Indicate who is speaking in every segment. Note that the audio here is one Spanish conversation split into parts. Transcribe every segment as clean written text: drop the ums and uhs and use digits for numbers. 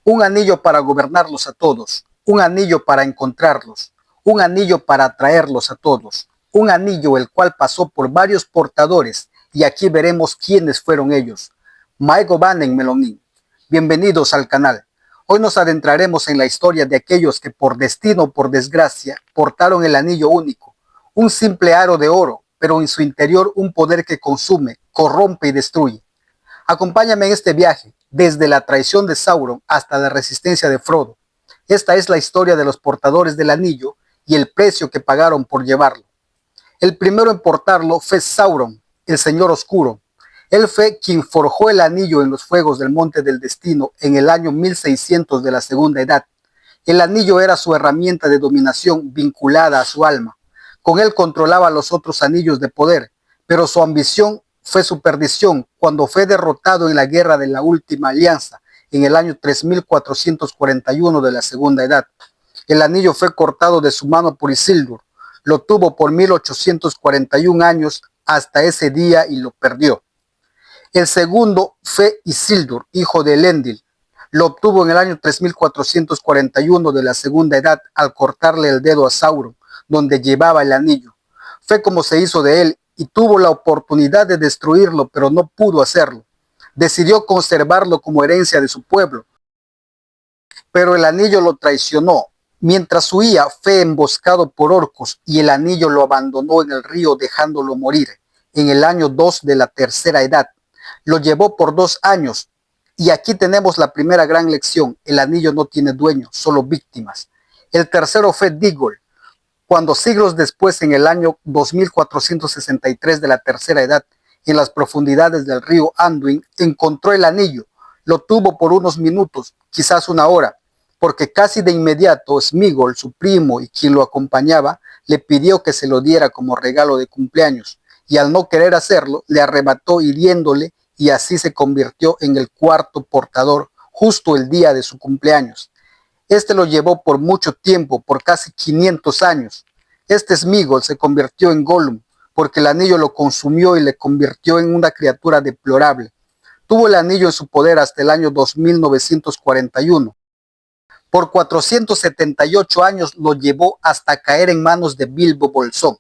Speaker 1: Un anillo para gobernarlos a todos, un anillo para encontrarlos, un anillo para atraerlos a todos, un anillo el cual pasó por varios portadores y aquí veremos quiénes fueron ellos. Maigo Banen Melonin. Bienvenidos al canal. Hoy nos adentraremos en la historia de aquellos que por destino o por desgracia portaron el anillo único, un simple aro de oro, pero en su interior un poder que consume, corrompe y destruye. Acompáñame en este viaje, desde la traición de Sauron hasta la resistencia de Frodo. Esta es la historia de los portadores del anillo y el precio que pagaron por llevarlo. El primero en portarlo fue Sauron, el Señor Oscuro. Él fue quien forjó el anillo en los fuegos del Monte del Destino en el año 1600 de la Segunda Edad. El anillo era su herramienta de dominación vinculada a su alma. Con él controlaba los otros anillos de poder, pero su ambición fue su perdición cuando fue derrotado en la guerra de la Última Alianza en el año 3441 de la Segunda Edad. El anillo fue cortado de su mano por Isildur. Lo tuvo por 1841 años hasta ese día y lo perdió. El segundo fue Isildur, hijo de Elendil. Lo obtuvo en el año 3441 de la Segunda Edad al cortarle el dedo a Sauron, donde llevaba el anillo. Fue como se hizo de él y tuvo la oportunidad de destruirlo, pero no pudo hacerlo. Decidió conservarlo como herencia de su pueblo, pero el anillo lo traicionó. Mientras huía, fue emboscado por orcos y el anillo lo abandonó en el río dejándolo morir en el año 2 de la Tercera Edad. Lo llevó por 2 años y aquí tenemos la primera gran lección. El anillo no tiene dueño, solo víctimas. El tercero fue Digol, cuando siglos después, en el año 2463 de la Tercera Edad, en las profundidades del río Anduin, encontró el anillo. Lo tuvo por unos minutos, quizás una hora, porque casi de inmediato Smigol, su primo y quien lo acompañaba, le pidió que se lo diera como regalo de cumpleaños, y al no querer hacerlo, le arrebató hiriéndole y así se convirtió en el cuarto portador justo el día de su cumpleaños. Este lo llevó por mucho tiempo, por casi 500 años. Este Smigol se convirtió en Gollum, porque el anillo lo consumió y le convirtió en una criatura deplorable. Tuvo el anillo en su poder hasta el año 2941. Por 478 años lo llevó hasta caer en manos de Bilbo Bolsón.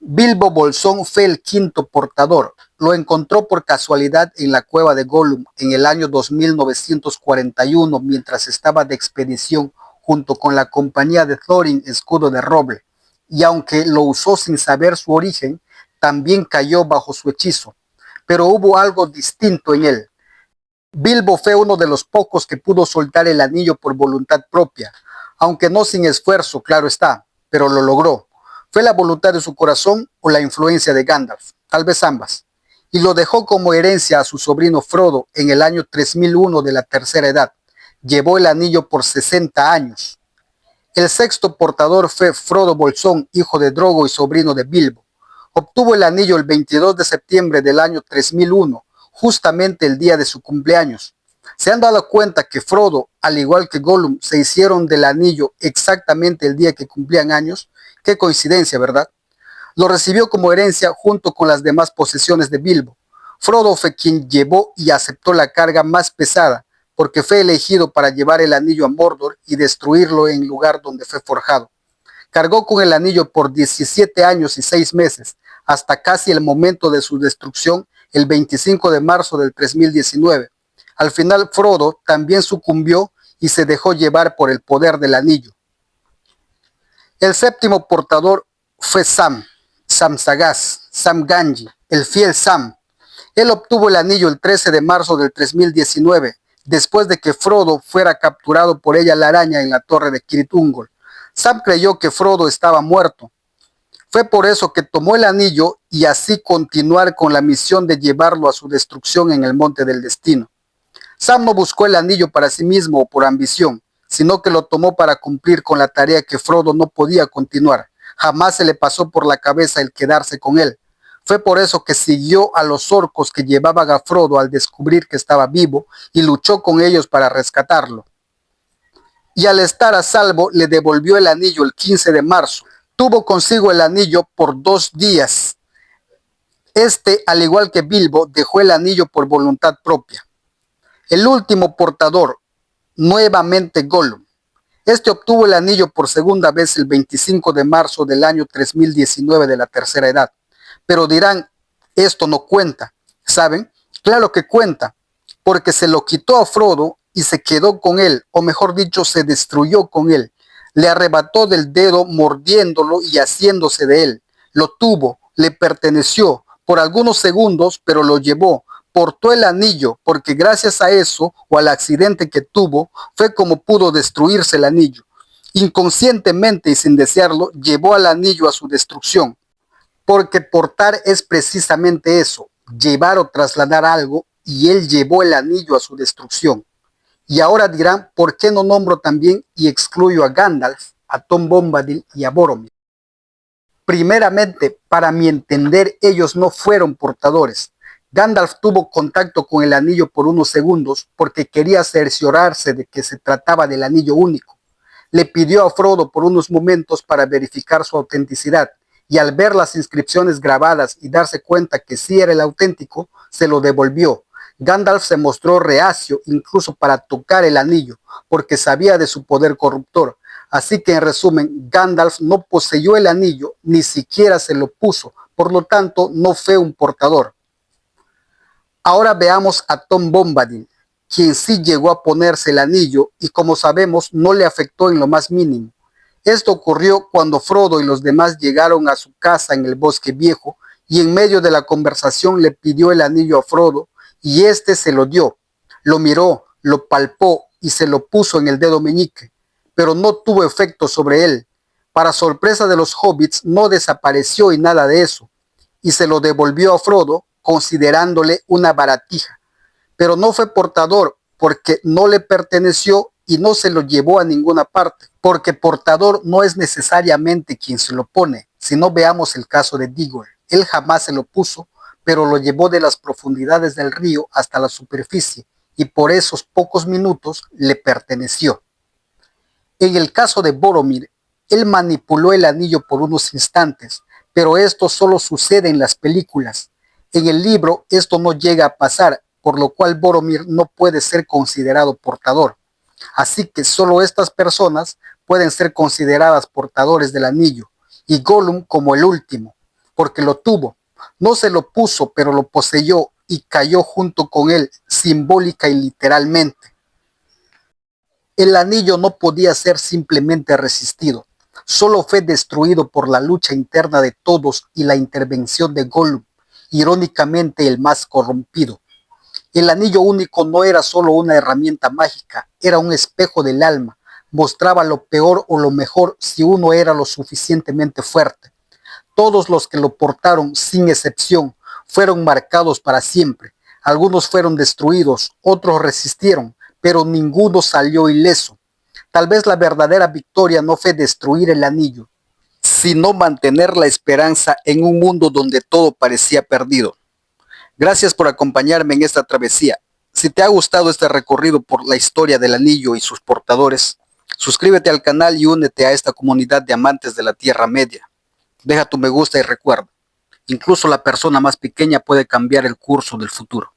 Speaker 1: Bilbo Bolsón fue el quinto portador. Lo encontró por casualidad en la cueva de Gollum en el año 2941 mientras estaba de expedición junto con la compañía de Thorin Escudo de Roble. Y aunque lo usó sin saber su origen, también cayó bajo su hechizo. Pero hubo algo distinto en él. Bilbo fue uno de los pocos que pudo soltar el anillo por voluntad propia, aunque no sin esfuerzo, claro está, pero lo logró. ¿Fue la voluntad de su corazón o la influencia de Gandalf? Tal vez ambas. Y lo dejó como herencia a su sobrino Frodo en el año 3001 de la Tercera Edad. Llevó el anillo por 60 años. El sexto portador fue Frodo Bolsón, hijo de Drogo y sobrino de Bilbo. Obtuvo el anillo el 22 de septiembre del año 3001, justamente el día de su cumpleaños. ¿Se han dado cuenta que Frodo, al igual que Gollum, se hicieron del anillo exactamente el día que cumplían años? Qué coincidencia, ¿verdad? Lo recibió como herencia junto con las demás posesiones de Bilbo. Frodo fue quien llevó y aceptó la carga más pesada, porque fue elegido para llevar el anillo a Mordor y destruirlo en el lugar donde fue forjado. Cargó con el anillo por 17 años y 6 meses, hasta casi el momento de su destrucción, el 25 de marzo del 3019. Al final Frodo también sucumbió y se dejó llevar por el poder del anillo. El séptimo portador fue Sam Sagaz, Sam Gamgee, el fiel Sam. Él obtuvo el anillo el 13 de marzo del 3019, después de que Frodo fuera capturado por ella la araña en la torre de Cirith Ungol. Sam creyó que Frodo estaba muerto. Fue por eso que tomó el anillo y así continuar con la misión de llevarlo a su destrucción en el Monte del Destino. Sam no buscó el anillo para sí mismo o por ambición, sino que lo tomó para cumplir con la tarea que Frodo no podía continuar. Jamás se le pasó por la cabeza el quedarse con él. Fue por eso que siguió a los orcos que llevaban a Frodo al descubrir que estaba vivo y luchó con ellos para rescatarlo. Y al estar a salvo le devolvió el anillo el 15 de marzo. Tuvo consigo el anillo por 2 días. Al igual que Bilbo, dejó el anillo por voluntad propia. El último portador, Nuevamente Gollum. Este obtuvo el anillo por segunda vez el 25 de marzo del año 3019 de la tercera edad. Pero dirán, esto no cuenta. ¿Saben? Claro que cuenta, porque se lo quitó a Frodo y se quedó con él, o mejor dicho, se destruyó con él. Le arrebató del dedo mordiéndolo y haciéndose de él. Lo tuvo, le perteneció por algunos segundos, pero lo llevó. Portó el anillo, porque gracias a eso o al accidente que tuvo, fue como pudo destruirse el anillo. Inconscientemente y sin desearlo, llevó al anillo a su destrucción. Porque portar es precisamente eso, llevar o trasladar algo, y él llevó el anillo a su destrucción. Y ahora dirán, ¿por qué no nombro también y excluyo a Gandalf, a Tom Bombadil y a Boromir? Primeramente, para mi entender, ellos no fueron portadores. Gandalf tuvo contacto con el anillo por unos segundos porque quería cerciorarse de que se trataba del anillo único. Le pidió a Frodo por unos momentos para verificar su autenticidad y al ver las inscripciones grabadas y darse cuenta que sí era el auténtico, se lo devolvió. Gandalf se mostró reacio incluso para tocar el anillo porque sabía de su poder corruptor. Así que en resumen, Gandalf no poseyó el anillo, ni siquiera se lo puso, por lo tanto no fue un portador. Ahora veamos a Tom Bombadil, quien sí llegó a ponerse el anillo y como sabemos no le afectó en lo más mínimo. Esto ocurrió cuando Frodo y los demás llegaron a su casa en el Bosque Viejo y en medio de la conversación le pidió el anillo a Frodo y éste se lo dio. Lo miró, lo palpó y se lo puso en el dedo meñique, pero no tuvo efecto sobre él. Para sorpresa de los hobbits no desapareció y nada de eso, y se lo devolvió a Frodo considerándole una baratija. Pero no fue portador porque no le perteneció y no se lo llevó a ninguna parte, porque portador no es necesariamente quien se lo pone. Si no, veamos el caso de Diggory. Él jamás se lo puso, pero lo llevó de las profundidades del río hasta la superficie y por esos pocos minutos le perteneció. En el caso de Boromir, él manipuló el anillo por unos instantes, pero esto solo sucede en las películas. En el libro esto no llega a pasar, por lo cual Boromir no puede ser considerado portador. Así que solo estas personas pueden ser consideradas portadores del anillo, y Gollum como el último, porque lo tuvo. No se lo puso, pero lo poseyó y cayó junto con él, simbólica y literalmente. El anillo no podía ser simplemente resistido, solo fue destruido por la lucha interna de todos y la intervención de Gollum, irónicamente el más corrompido. El anillo único no era solo una herramienta mágica, era un espejo del alma, mostraba lo peor o lo mejor si uno era lo suficientemente fuerte. Todos los que lo portaron, sin excepción, fueron marcados para siempre. Algunos fueron destruidos, otros resistieron, pero ninguno salió ileso. Tal vez la verdadera victoria no fue destruir el anillo, sino mantener la esperanza en un mundo donde todo parecía perdido. Gracias por acompañarme en esta travesía. Si te ha gustado este recorrido por la historia del anillo y sus portadores, suscríbete al canal y únete a esta comunidad de amantes de la Tierra Media. Deja tu me gusta y recuerda, incluso la persona más pequeña puede cambiar el curso del futuro.